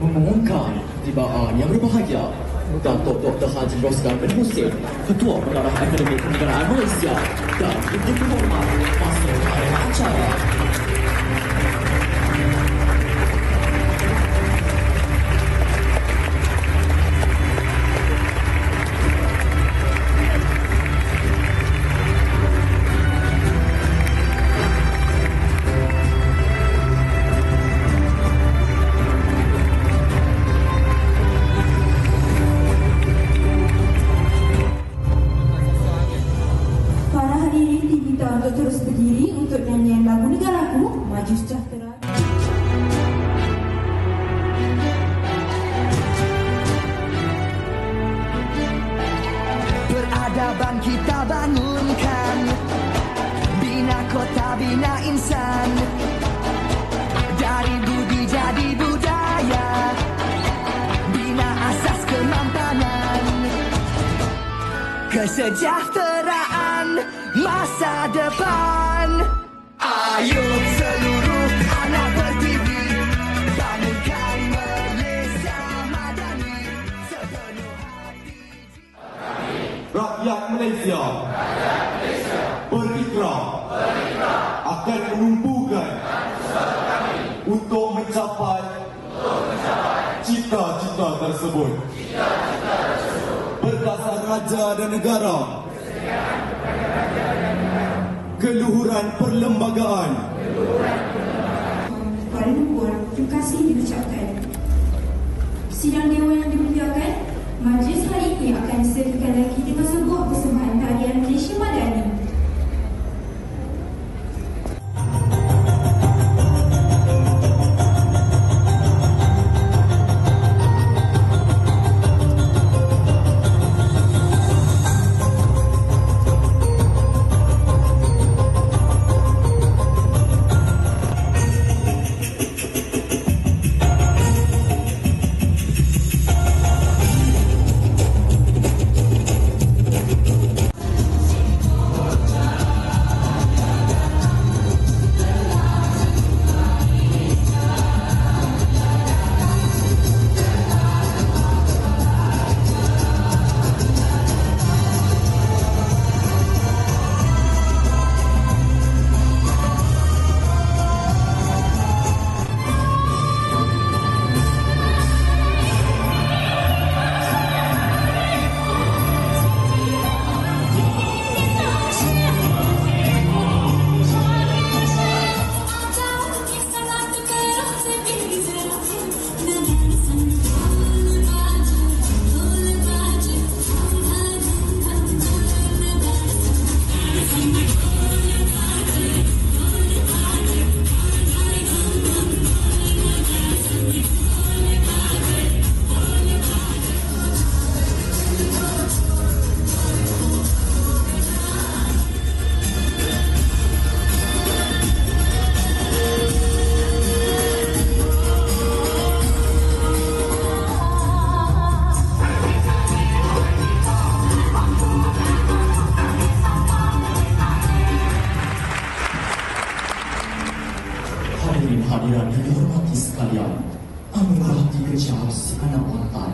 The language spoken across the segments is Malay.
mengumumkan tibaan yang berbahagia Datuk Dr. Haji Roslan bin Hussein, Ketua Pengarah Akademi Kenegaraan Malaysia dan Menteri Kehormat masuk pada acara. Untuk terus berdiri untuk nyanyian lagu negaraku, Maju Sejahtera. Peradaban kita bangunkan, bina kota, bina insan. Dari budi jadi budaya, bina asas kemampanan. Kesejahteraan masa depan. Ayo seluruh anak berdiri, bangunkan Malaysia madani sepenuh hati. Rakyat Malaysia berikrah akan menumbuhkan untuk mencapai cita-cita tersebut. Berdasar raja dan negara, keluhuran perlembagaan. Para lumpur, terima kasih diucapkan. Sidang Dewan yang dimuliakan, majlis hari ini akan disediakan lagi dengan sebuah persembahan tarian Malaysia Madani. Hadiran yang dihormati sekalian, ambillah tiga jari si anak pantai,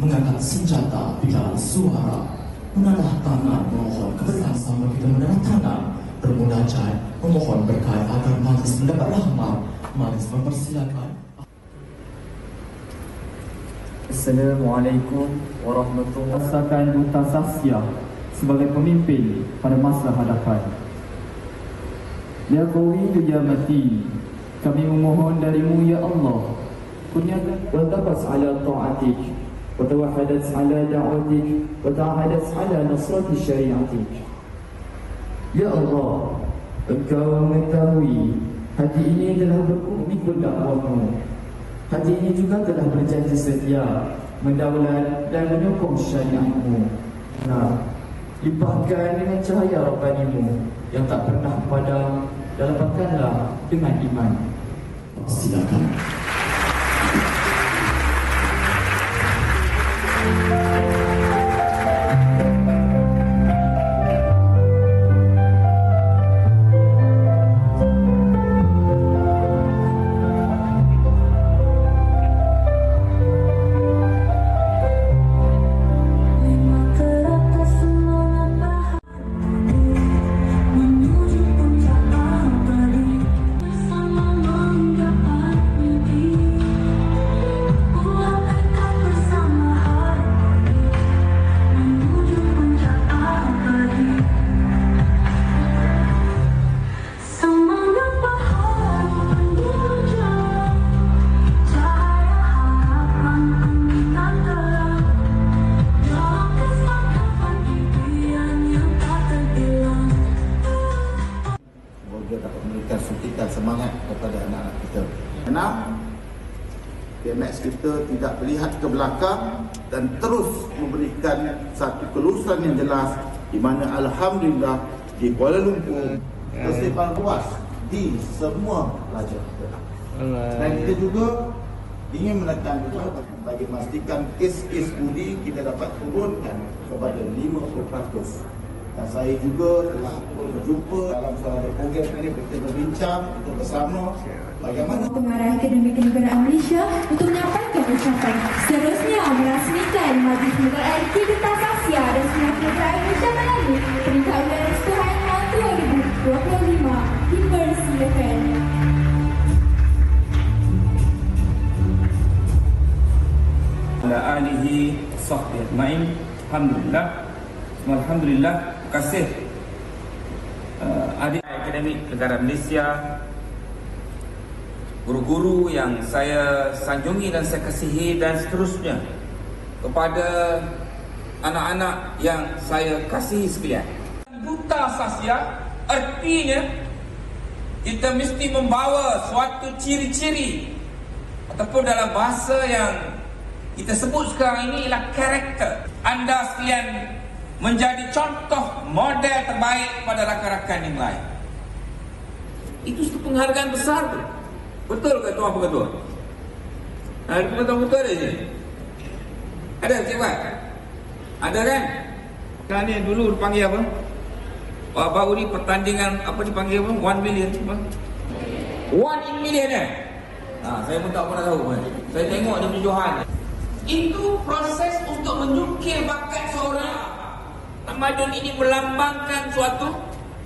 mengangkat senjata bila suara, menadah tangan memohon kebersamaan kita menadah tangan, bermunajat memohon berkat agar majlis mendapat rahmat. Majlis mempersilakan. Assalamualaikum warahmatullahi wabarakatuh. Rasakan Duta Sasya sebagai pemimpin pada masa hadapan. Ya Qawi ya Mati, kami memohon darimu ya Allah, kurniakan wa taqas ala ta'atik wa tawahadat ala da'watik wa ta'ahadat ala nasrati syariatik. Ya Allah, Engkau mengetahui hati ini telah berikut dakwahmu. Hati ini juga telah berjanji setia mendaulat dan menyokong syariatmu. Nah, limpahkan dengan cahaya Rabbanimu yang tak pernah padam, dan lepaskanlah dengan iman. Silakan. PMX kita tidak melihat ke belakang dan terus memberikan satu kelulusan yang jelas, di mana alhamdulillah di Kuala Lumpur festival puas di semua pelajar. Dan kita juga ingin menekan juga bagi memastikan kes-kes budi kita dapat turunkan kepada 50%. Dan saya juga telah berjumpa dalam salah program ini, kita berbincang untuk bersama bagaimana Pengarah Akademi Kenegaraan Malaysia untuk menyampaikan ucapan seterusnya merasmikan Majlis Kenegaraan Aktivitas Asia dan Senat Kenegaraan Malaysia melalui Peringkat Wilayah Persatuan tahun 2025. Dipersilakan. Ala alihi sahbihi ajmain. Alhamdulillah, terima kasih adik Akademi Negara Malaysia, guru-guru yang saya sanjungi dan saya kasihi, dan seterusnya kepada anak-anak yang saya kasihi sekalian. Duta Sasya artinya kita mesti membawa suatu ciri-ciri ataupun dalam bahasa yang kita sebut sekarang ini ialah karakter. Anda sekalian menjadi contoh model terbaik pada rakan-rakan yang lain. Itu satu penghargaan besar tu. Betul ke Tuan Pengetua? Ada Pengetua betul ada je? Ada Cikgu? Ada kan? Sekarang ni dulu dipanggil apa? Baru ni pertandingan apa dipanggil apa? 1 million apa? 1 in million saya pun tak pernah tahu kan. Saya tengok dia punya Johan. Itu proses untuk menyukir bakat seorang. Tamadun ini melambangkan suatu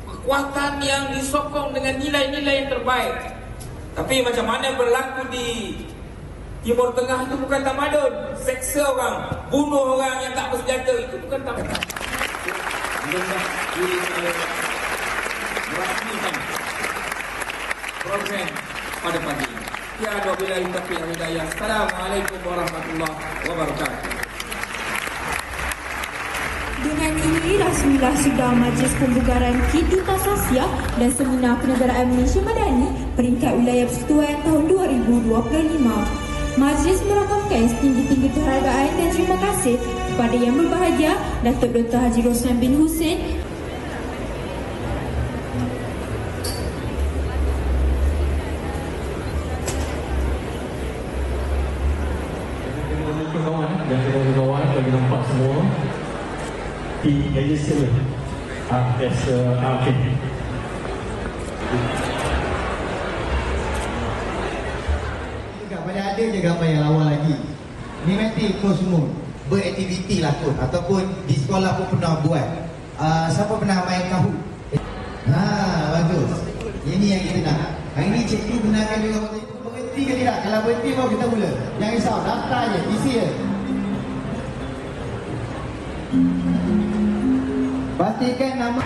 kekuatan yang disokong dengan nilai-nilai yang terbaik. Tapi macam mana berlaku di Timur Tengah itu bukan tamadun. Seksa orang, bunuh orang yang tak bersenjata, itu bukan tamadun. Merasmikan program pada pagi ini. Tiada billahi taufiq wal hidayah. Assalamualaikum warahmatullahi wabarakatuh. Dengan ini rasmilah sidang Majlis Pembugaran KIT Dutas Asia dan Seminar Kenegaraan Malaysia Madani Peringkat Wilayah Persekutuan tahun 2025. Majlis merakamkan setinggi-tinggi penghargaan dan terima kasih kepada Yang Berbahagia Datuk Dr. Haji Roslan bin Hussein, dan kawan-kawan bagi nampak semua di register as RP. Pada ada je gambar yang lawa lagi. Ni nanti kau semua beraktiviti lah kot, ataupun di sekolah pun pernah buat. Siapa pernah main Kahoot? Bagus. Ini yang kita nak. Hari ni cikgu benarkan juga berhenti ke tidak? Kalau berhenti baru kita mula. Jangan risau, daftar je, isi je. Pastikan nama.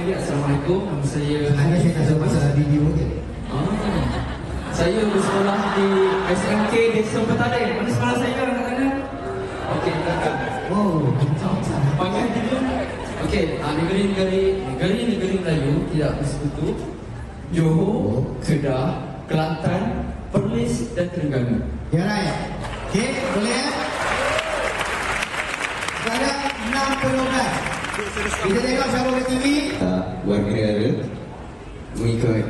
Assalamualaikum, nama saya Saya tak tahu pasal video ke? Saya bersekolah di SMK Desa Petaling. Mana sekolah saya kadang-kadang? Okey, belakang. Oh, Panggil dia. Okey, negeri-negeri Melayu tidak bersekutu. Johor, Kedah, Kelantan, Perlis dan Terengganu. ya right. Okey, boleh ya? Sekarang 6 program. Kita tengok siapa ke TV. Warga negara mengikut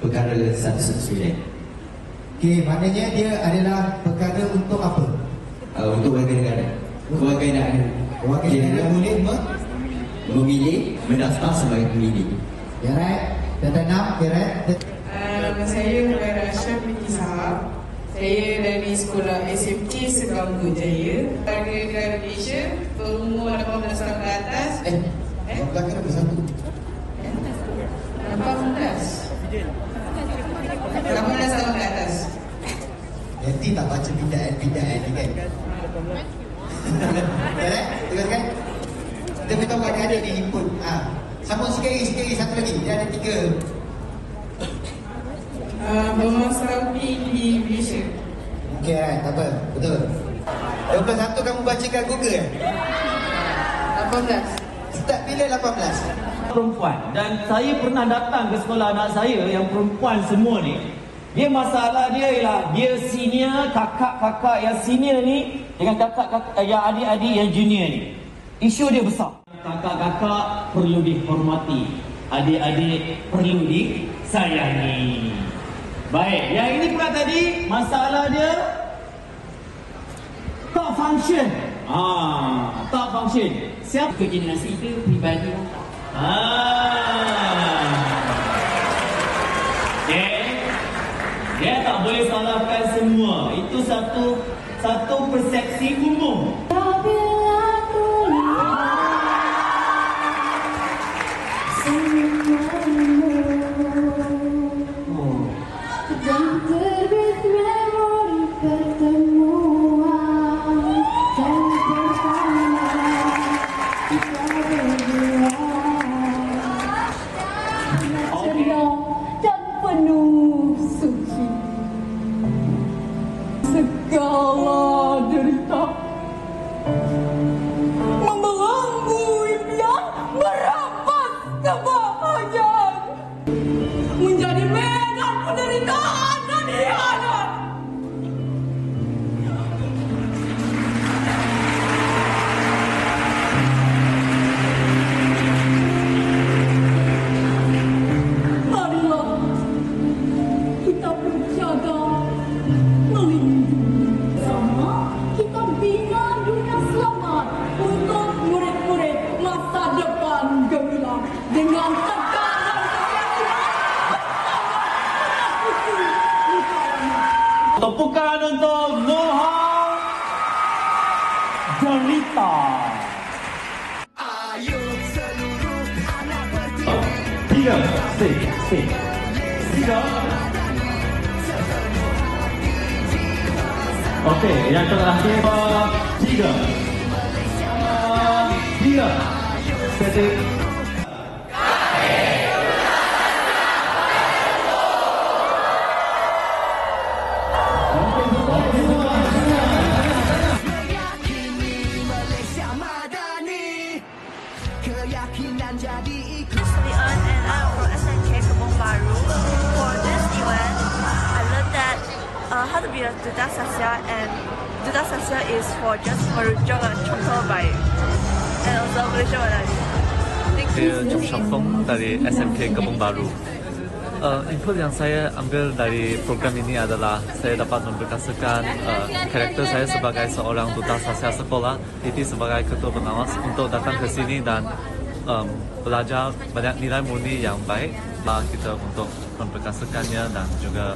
perkara 119. Okey, maknanya dia adalah perkara untuk apa? Untuk warga negara. Warga negara Boleh memilih, mendaftar sebagai pemilih. ya right. Data 6, ya right. Nama saya Nurul Asyaf binti Sahab. Saya dari sekolah SMK Segambut Jaya. Warga negara Malaysia berumur 18 tahun ke atas. Belakang ada satu. 18 tahun ke atas. Nanti tak baca bidaan ni kan. Ya right. Tengok kan. Kita beritahu adik-adik ni input. Sambung sikit satu lagi. Dia ada 3. Bermasyarakat di Malaysia. Okey, right. Tak apa. Betul. 21 kamu baca kat Google 18. tak pilih 18? Perempuan. Dan saya pernah datang ke sekolah anak saya yang perempuan semua ni. Dia masalah dia ialah dia senior, kakak-kakak yang senior ni dengan kakak-kakak yang adik-adik yang junior ni. Isu dia besar. Kakak-kakak perlu dihormati, adik-adik perlu disayangi. Baik, yang ini pula tadi masalah dia tak function. Tak function. Siapa generasi itu pribadi lah. Dia tak boleh salahkan semua. Itu satu persepsi umum. Segala derita membelenggu impian, merampas kebahagiaan, menjadi medan penderitaan dan hianat. Marilah kita berjaga, kita bina dunia selamat untuk murid-murid masa depan gemilang dengan tekanan Tepukan untuk Noha Derita. Ayo seluruh anak Tiga, tiga. Okey, yang terakhir tiga. Setik. Keyakinan jadi ikut. And I'm from SMK Kebun Baru. For this event, I learned that how to be a Duta Sasya, and Duta Sasya is for just merujuk contoh baik and also Malaysia Madani. Saya Chong Shang Fong dari SMK Kebun Baru. Input yang saya ambil dari program ini adalah saya dapat memperkasakan karakter saya sebagai seorang duta sasya sekolah, itu sebagai ketua pengawas untuk datang ke sini dan belajar banyak nilai murni yang baik kita untuk memperkasakannya dan juga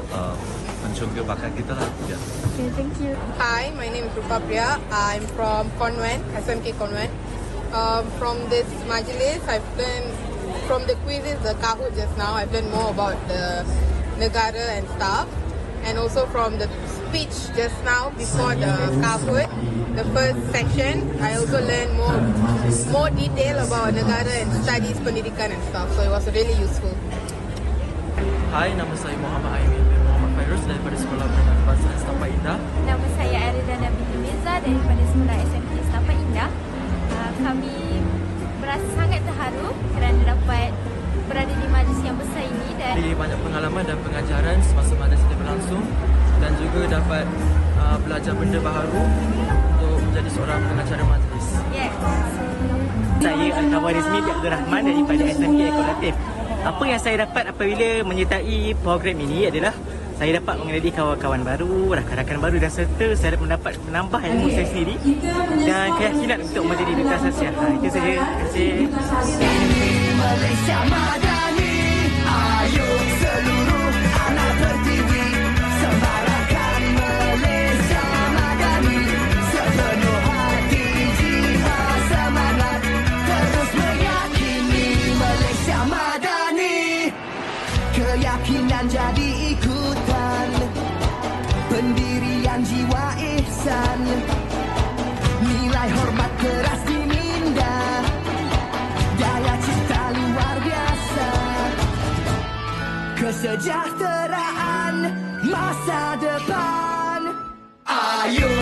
mencungkil bakat kita lah. Yeah. Okay, thank you. Hi, my name is Rupa Priya. I'm from Convent, SMK Convent. From this majlis, I've learned from the quizzes, the Kahoot just now, I've learned more about the negara and stuff. And also from the speech just now before the Kahoot, the first section, I also learned more detail about negara and studies, pendidikan and stuff. So it was really useful. Hai, nama saya Muhammad Aimin bin Muhammad Fairuz daripada Sekolah Menengah Kebangsaan Setapak Indah. Nama saya Aridana binti Mirza daripada Sekolah SMK Setapak Indah. Kami berasa sangat terharu kerana dapat berada di majlis yang besar ini dan banyak pengalaman dan pengajaran semasa majlis ini berlangsung dan juga dapat belajar benda baharu untuk menjadi seorang pengacara majlis. Yes. Saya Al-Kawaris Midi Abdul Rahman daripada SMK Ekolatif. Apa yang saya dapat apabila menyertai program ini adalah saya dapat mengenali kawan-kawan baru, rakan-rakan baru dan serta saya mendapat menambah ilmu saya sendiri dan keyakinan untuk menjadi duta sasya. Itu saja. Terima kasih. Malaysia Madani, ayo seluruh anak berdiri, sembarakan Malaysia Madani, sepenuh hati, jiwa, semangat, terus meyakini Malaysia Madani. Keyakinan jadi ikutan, pendirian jiwa ihsan, nilai hormat keras diminda, daya cipta luar biasa, kesejahteraan masa depan. Ayo